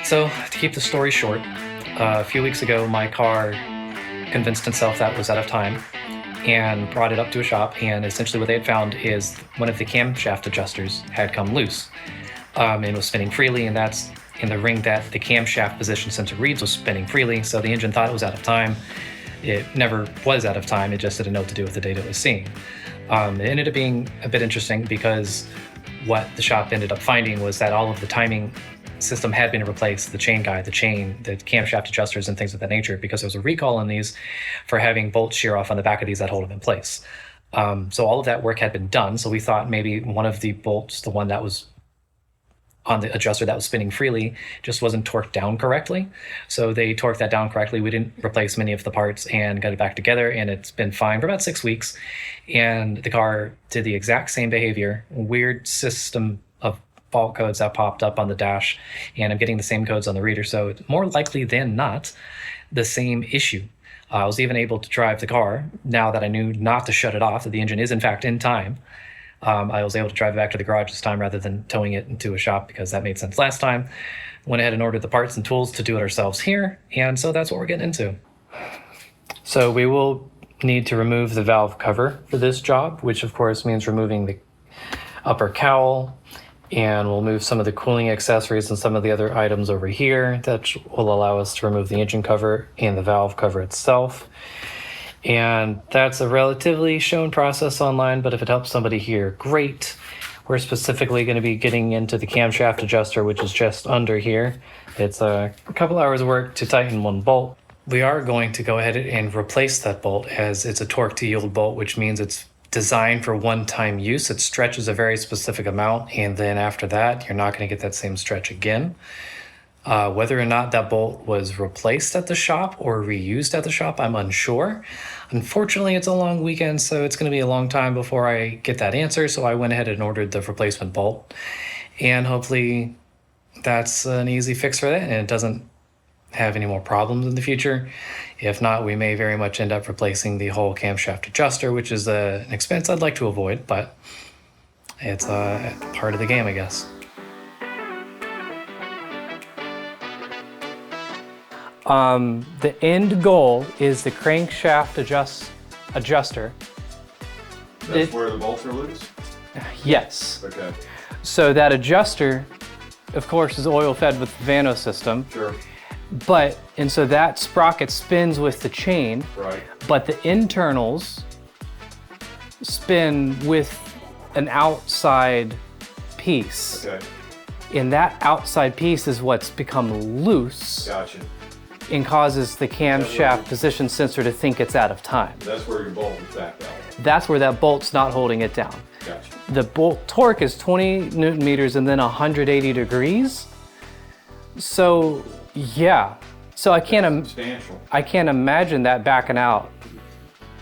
So, to keep the story short, a few weeks ago, my car convinced itself that it was out of time and brought it up to a shop. And essentially, what they had found is one of the camshaft adjusters had come loose and was spinning freely. And that's in the ring that the camshaft position sensor reads was spinning freely. So the engine thought it was out of time. It never was out of time. It just didn't know what to do with the data it was seeing. It ended up being a bit interesting because what the shop ended up finding was that all of the timing system had been replaced, the chain guide, the camshaft adjusters and things of that nature, because there was a recall on these for having bolts shear off on the back of these that hold them in place. So all of that work had been done. So we thought maybe one of the bolts, the one that was on the adjuster that was spinning freely, just wasn't torqued down correctly. So they torqued that down correctly. We didn't replace many of the parts and got it back together, and it's been fine for about 6 weeks. And the car did the exact same behavior, weird system of fault codes that popped up on the dash, and I'm getting the same codes on the reader. So it's more likely than not the same issue. I was even able to drive the car now that I knew not to shut it off, that the engine is in fact in time. I was able to drive it back to the garage this time rather than towing it into a shop, because that made sense last time. Went ahead and ordered the parts and tools to do it ourselves here, and so that's what we're getting into. So we will need to remove the valve cover for this job, which of course means removing the upper cowl, and we'll move some of the cooling accessories and some of the other items over here. That will allow us to remove the engine cover and the valve cover itself. And that's a relatively shown process online, but if it helps somebody here, great. We're specifically going to be getting into the camshaft adjuster, which is just under here. It's a couple hours work to tighten one bolt. We are going to go ahead and replace that bolt, as it's a torque to yield bolt, which means it's designed for one-time use. It stretches a very specific amount, and then after that, you're not going to get that same stretch again. Whether or not that bolt was replaced at the shop or reused at the shop, I'm unsure. Unfortunately, it's a long weekend, so it's going to be a long time before I get that answer. So I went ahead and ordered the replacement bolt, and hopefully that's an easy fix for that, and it doesn't have any more problems in the future. If not, we may very much end up replacing the whole camshaft adjuster, which is an expense I'd like to avoid, but it's part of the game, I guess. The end goal is the crankshaft adjuster. That's where the bolts are loose? Yes. Okay. So that adjuster, of course, is oil fed with the Vano system. Sure. And so that sprocket spins with the chain. Right. But the internals spin with an outside piece. Okay. And that outside piece is what's become loose. Gotcha. And causes the camshaft position sensor to think it's out of time. That's where your bolt is backed out. That's where that bolt's not holding it down. Gotcha. The bolt torque is 20 Newton meters and then 180 degrees. So yeah, so I can't imagine that backing out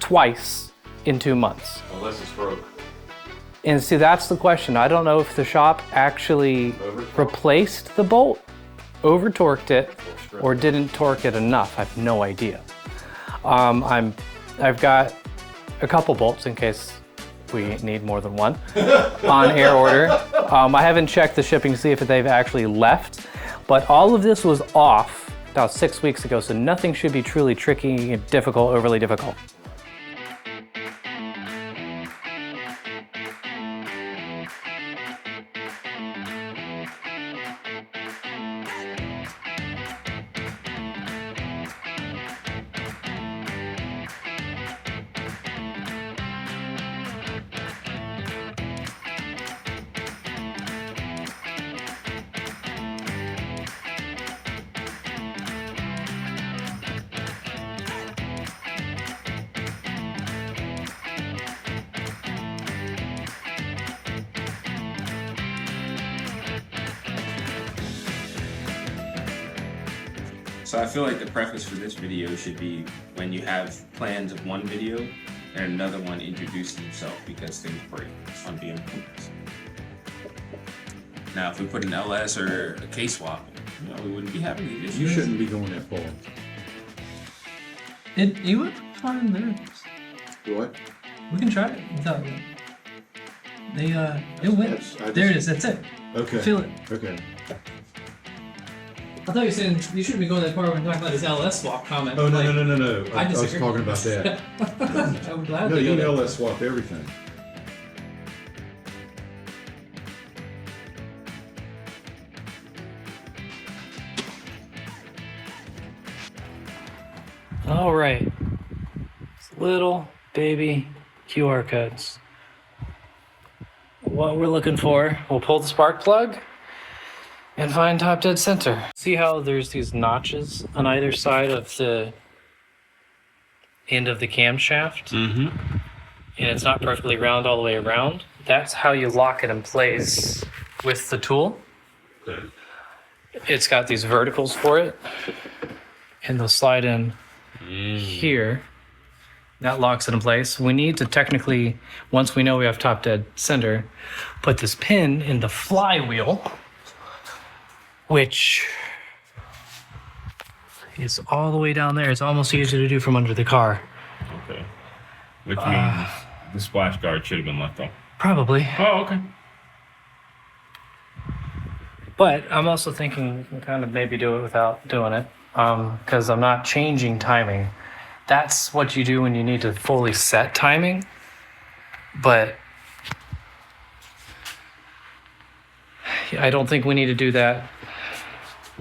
twice in 2 months. Unless it's broke. And see, that's the question. I don't know if the shop actually replaced the bolt, over-torqued it, or didn't torque it enough. I have no idea. I've got a couple bolts in case we need more than one on air order. I haven't checked the shipping to see if they've actually left, but all of this was off about 6 weeks ago, so nothing should be truly tricky, difficult, overly difficult. So I feel like the preface for this video should be when you have plans of one video and another one introducing yourself, because things break on BMWs. Now, if we put an LS or a K-swap, we wouldn't be having these issues. You shouldn't be going that far. You would fine there. What? We can try it without it. It went. There it is. That's it. Okay. Feel it. Okay. I thought you were saying you shouldn't be going that far when talking about his LS swap comment. Oh, no, Like, no. I I was disagree. talking about that. I'm glad No, they you go know there. let's swap everything. All right. Little baby QR codes. What we're looking for, we'll pull the spark plug and find top dead center. See how there's these notches on either side of the end of the camshaft? Mm-hmm. And it's not perfectly round all the way around. That's how you lock it in place with the tool. Okay. It's got these verticals for it, and they'll slide in here. That locks it in place. We need to technically, once we know we have top dead center, put this pin in the flywheel, which is all the way down there. It's almost easy to do from under the car. Okay. Which means the splash guard should have been left on. Probably. Oh, okay. But I'm also thinking we can kind of maybe do it without doing it, because I'm not changing timing. That's what you do when you need to fully set timing. But I don't think we need to do that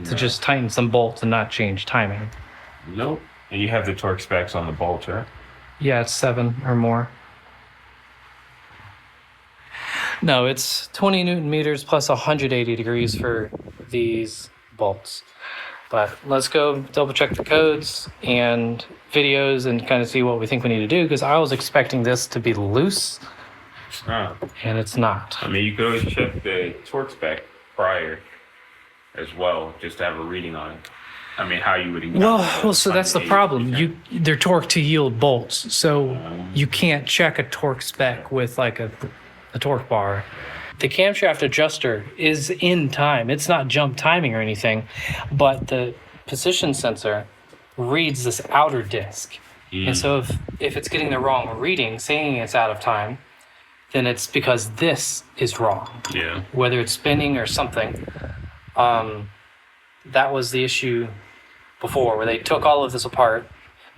to just tighten some bolts and not change timing. Nope. And you have the torque specs on the bolt, right? Yeah, it's 7 or more. No, it's 20 Newton meters plus 180 degrees for these bolts. But let's go double check the codes and videos and kind of see what we think we need to do, because I was expecting this to be loose and it's not. I mean, you could always check the torque spec prior as well, just to have a reading on it. I mean, how you would... Well, so that's the problem. They're torque to yield bolts, so you can't check a torque spec with like a torque bar. The camshaft adjuster is in time. It's not jump timing or anything, but the position sensor reads this outer disc. And so if it's getting the wrong reading, saying it's out of time, then it's because this is wrong. Yeah. Whether it's spinning or something. That was the issue before, where they took all of this apart,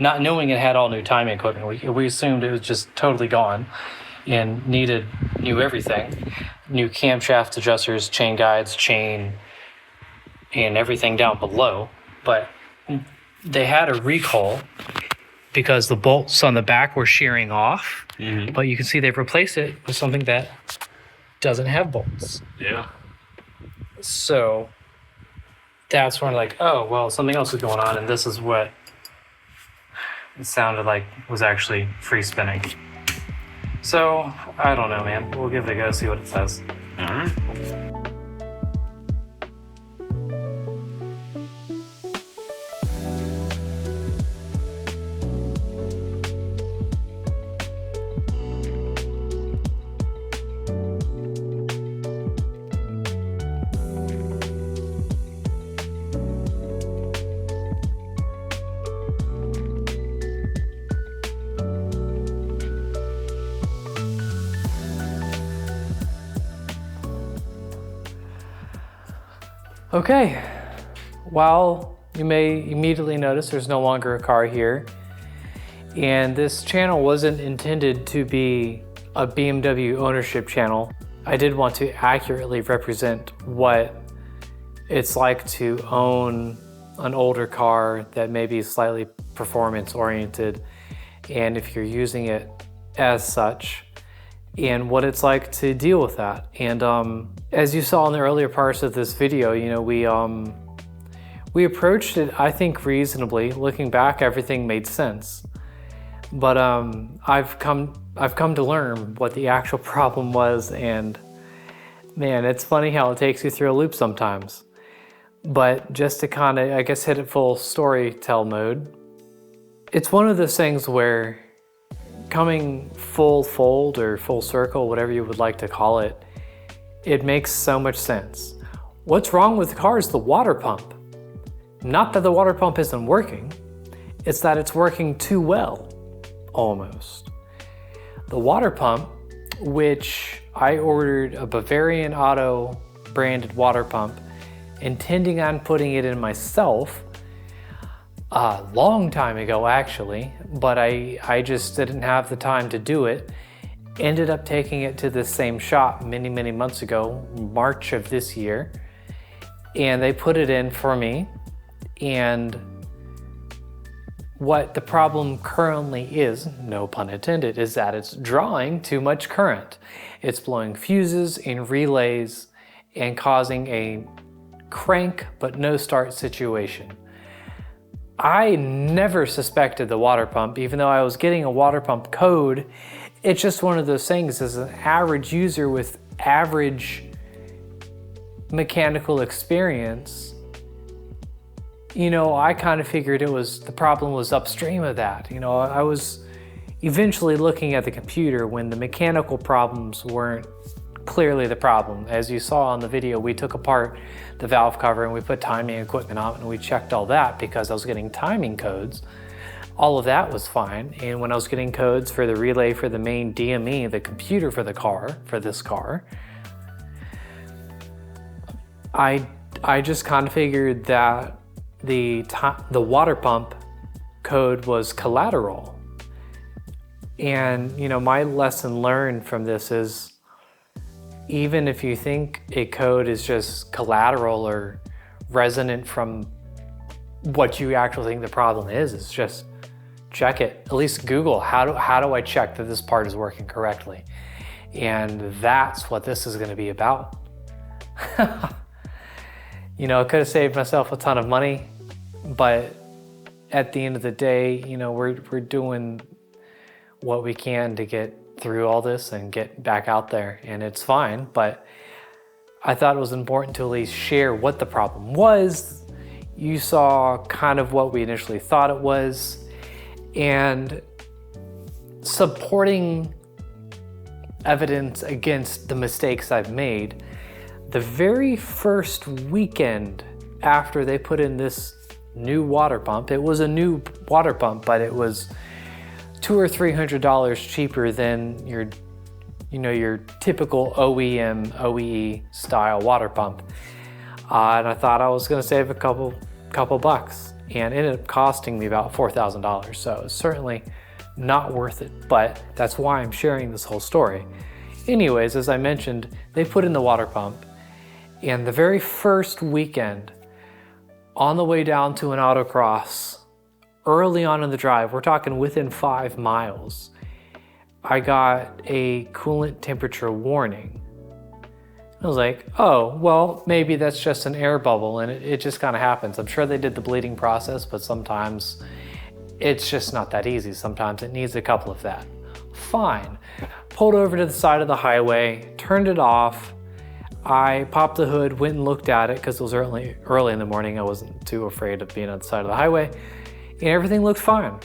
not knowing it had all new timing equipment. We assumed it was just totally gone and needed new everything. New camshaft adjusters, chain guides, chain, and everything down below. But they had a recall because the bolts on the back were shearing off. Mm-hmm. But you can see they've replaced it with something that doesn't have bolts. Yeah. So that's when like, oh, well, something else is going on, and this is what it sounded like was actually free spinning. So, I don't know, man. We'll give it a go, see what it says. All right. Okay. While you may immediately notice there's no longer a car here, and this channel wasn't intended to be a BMW ownership channel, I did want to accurately represent what it's like to own an older car that may be slightly performance oriented, and if you're using it as such, and what it's like to deal with that. And as you saw in the earlier parts of this video, you know, we approached it, I think, reasonably. Looking back, everything made sense. But I've come to learn what the actual problem was, and man, it's funny how it takes you through a loop sometimes. But just to kind of, I guess, hit it full storytell mode, it's one of those things where coming full fold or full circle, whatever you would like to call it, it makes so much sense. What's wrong with the car is the water pump. Not that the water pump isn't working, it's that it's working too well, almost. The water pump, which I ordered a Bavarian Auto branded water pump, intending on putting it in myself a long time ago actually, but I just didn't have the time to do it. Ended up taking it to the same shop many months ago, March of this year, and they put it in for me. And what the problem currently is, no pun intended, is that it's drawing too much current. It's blowing fuses in relays and causing a crank but no start situation. I never suspected the water pump, even though I was getting a water pump code. It's just one of those things, as an average user with average mechanical experience, you know, I kind of figured the problem was upstream of that. You know, I was eventually looking at the computer when the mechanical problems weren't clearly the problem. As you saw on the video, we took apart the valve cover and we put timing equipment on it and we checked all that because I was getting timing codes. All of that was fine. And when I was getting codes for the relay for the main DME, the computer for the car, for this car, I just kind of figured that the water pump code was collateral. And, you know, my lesson learned from this is, even if you think a code is just collateral or resonant from what you actually think the problem is, it's just check it. At least Google, how do I check that this part is working correctly? And that's what this is going to be about. You know, I could have saved myself a ton of money, but at the end of the day, you know, we're doing what we can to get through all this and get back out there, and it's fine. But I thought it was important to at least share what the problem was. You saw kind of what we initially thought it was, and supporting evidence against the mistakes I've made. The very first weekend after they put in this new water pump, it was a new water pump, but it was $200 or $300 cheaper than your typical OEM, OEE style water pump. And I thought I was gonna save a couple bucks, and it ended up costing me about $4,000. So it's certainly not worth it, but that's why I'm sharing this whole story. Anyways, as I mentioned, they put in the water pump, and the very first weekend, on the way down to an autocross, early on in the drive, we're talking within 5 miles, I got a coolant temperature warning. I was like, oh, well, maybe that's just an air bubble, and it just kind of happens. I'm sure they did the bleeding process, but sometimes it's just not that easy. Sometimes it needs a couple of that. Fine. Pulled over to the side of the highway, turned it off. I popped the hood, went and looked at it because it was early in the morning. I wasn't too afraid of being on the side of the highway, and everything looked fine.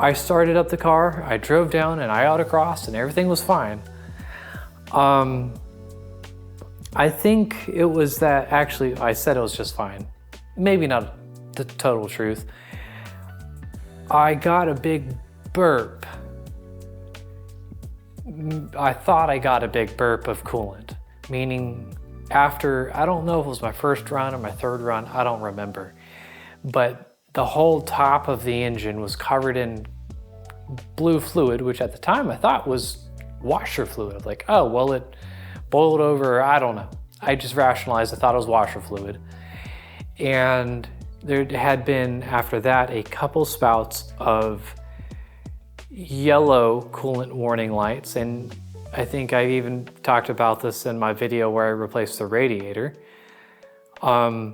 I started up the car, I drove down, and I autocrossed, and everything was fine. I think it was that, actually, I said it was just fine. Maybe not the total truth. I got a big burp. I thought I got a big burp of coolant, meaning after, I don't know if it was my first run or my third run, I don't remember. But the whole top of the engine was covered in blue fluid, which at the time I thought was washer fluid. I was like, oh, well, it boiled over, I don't know. I just rationalized, I thought it was washer fluid. And there had been, after that, a couple spouts of yellow coolant warning lights. And I think I even talked about this in my video where I replaced the radiator. I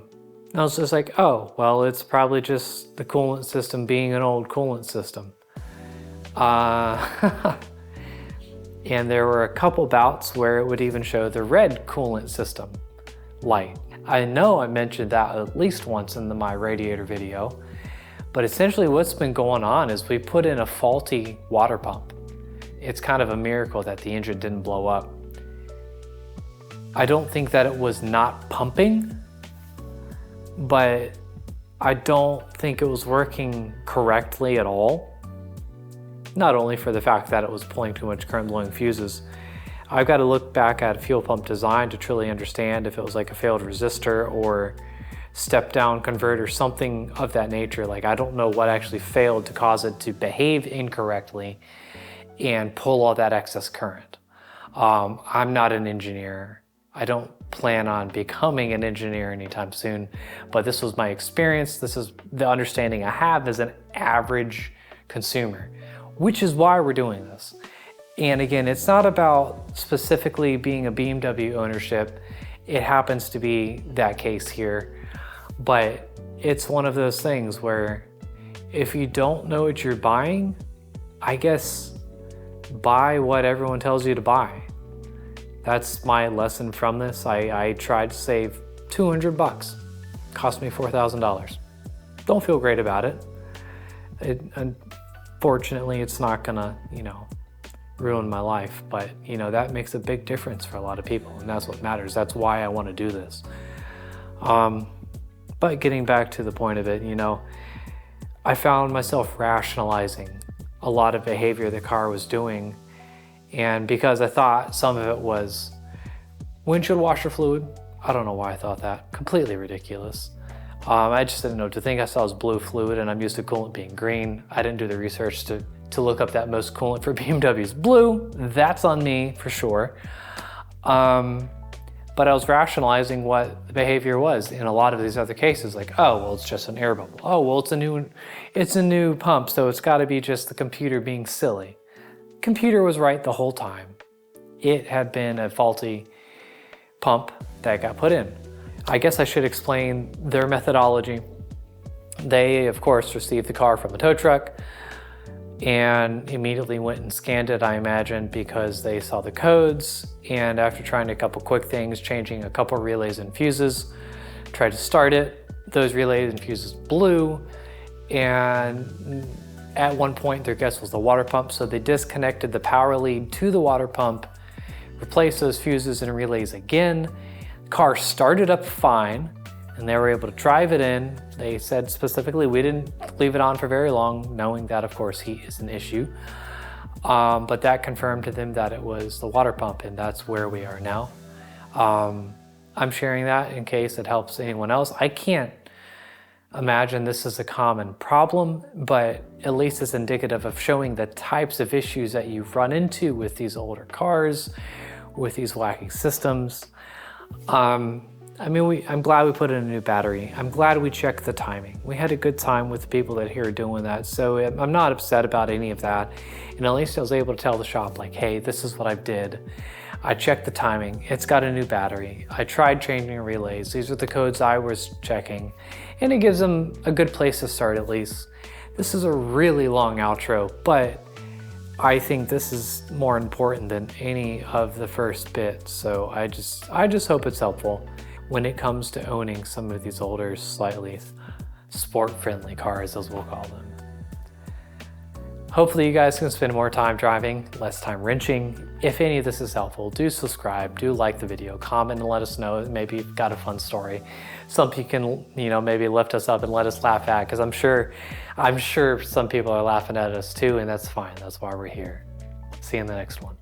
was just like, oh, well, it's probably just the coolant system being an old coolant system. And there were a couple bouts where it would even show the red coolant system light. I know I mentioned that at least once in my radiator video, but essentially what's been going on is we put in a faulty water pump. It's kind of a miracle that the engine didn't blow up. I don't think that it was not pumping, but I don't think it was working correctly at all. Not only for the fact that it was pulling too much current, blowing fuses. I've got to look back at fuel pump design to truly understand if it was like a failed resistor or step down converter, something of that nature. Like, I don't know what actually failed to cause it to behave incorrectly and pull all that excess current. I'm not an engineer. I don't plan on becoming an engineer anytime soon, but this was my experience. This is the understanding I have as an average consumer, which is why we're doing this. And again, it's not about specifically being a BMW ownership. It happens to be that case here, but it's one of those things where if you don't know what you're buying, I guess buy what everyone tells you to buy. That's my lesson from this. I tried to save 200 bucks. Cost me $4,000. Don't feel great about it. Unfortunately, it's not gonna, ruin my life, but that makes a big difference for a lot of people, and that's what matters. That's why I want to do this. But getting back to the point of it, I found myself rationalizing a lot of behavior the car was doing, and because I thought some of it was windshield washer fluid, I don't know why I thought that. Completely ridiculous. I just didn't know what to think. I saw it was blue fluid, and I'm used to coolant being green. I didn't do the research to look up that most coolant for BMWs blue. That's on me for sure. But I was rationalizing what the behavior was in a lot of these other cases, like, oh, well, it's just an air bubble. Oh, well, it's a new pump, so it's got to be just the computer being silly. Computer was right the whole time. It had been a faulty pump that got put in. I guess I should explain their methodology. They, of course, received the car from a tow truck and immediately went and scanned it, I imagine, because they saw the codes. And after trying a couple quick things, changing a couple relays and fuses, tried to start it. Those relays and fuses blew, and at one point their guess was the water pump, so they disconnected the power lead to the water pump, replaced those fuses and relays again. Car started up fine, and they were able to drive it in. They said specifically we didn't leave it on for very long, knowing that, of course, heat is an issue. But that confirmed to them that it was the water pump, and that's where we are now. I'm sharing that in case it helps anyone else. I can't imagine this is a common problem, but at least it's indicative of showing the types of issues that you've run into with these older cars, with these wacky systems. I'm glad we put in a new battery. I'm glad we checked the timing. We had a good time with the people that here are doing that, so I'm not upset about any of that. And at least I was able to tell the shop, like, hey, this is what I did. I checked the timing. It's got a new battery. I tried changing relays. These are the codes I was checking. And it gives them a good place to start, at least. This is a really long outro, but I think this is more important than any of the first bits. So I just hope it's helpful when it comes to owning some of these older, slightly sport-friendly cars, as we'll call them. Hopefully you guys can spend more time driving, less time wrenching. If any of this is helpful, do subscribe, do like the video, comment and let us know. Maybe you've got a fun story. Something you can, maybe lift us up and let us laugh at, because I'm sure some people are laughing at us too, and that's fine. That's why we're here. See you in the next one.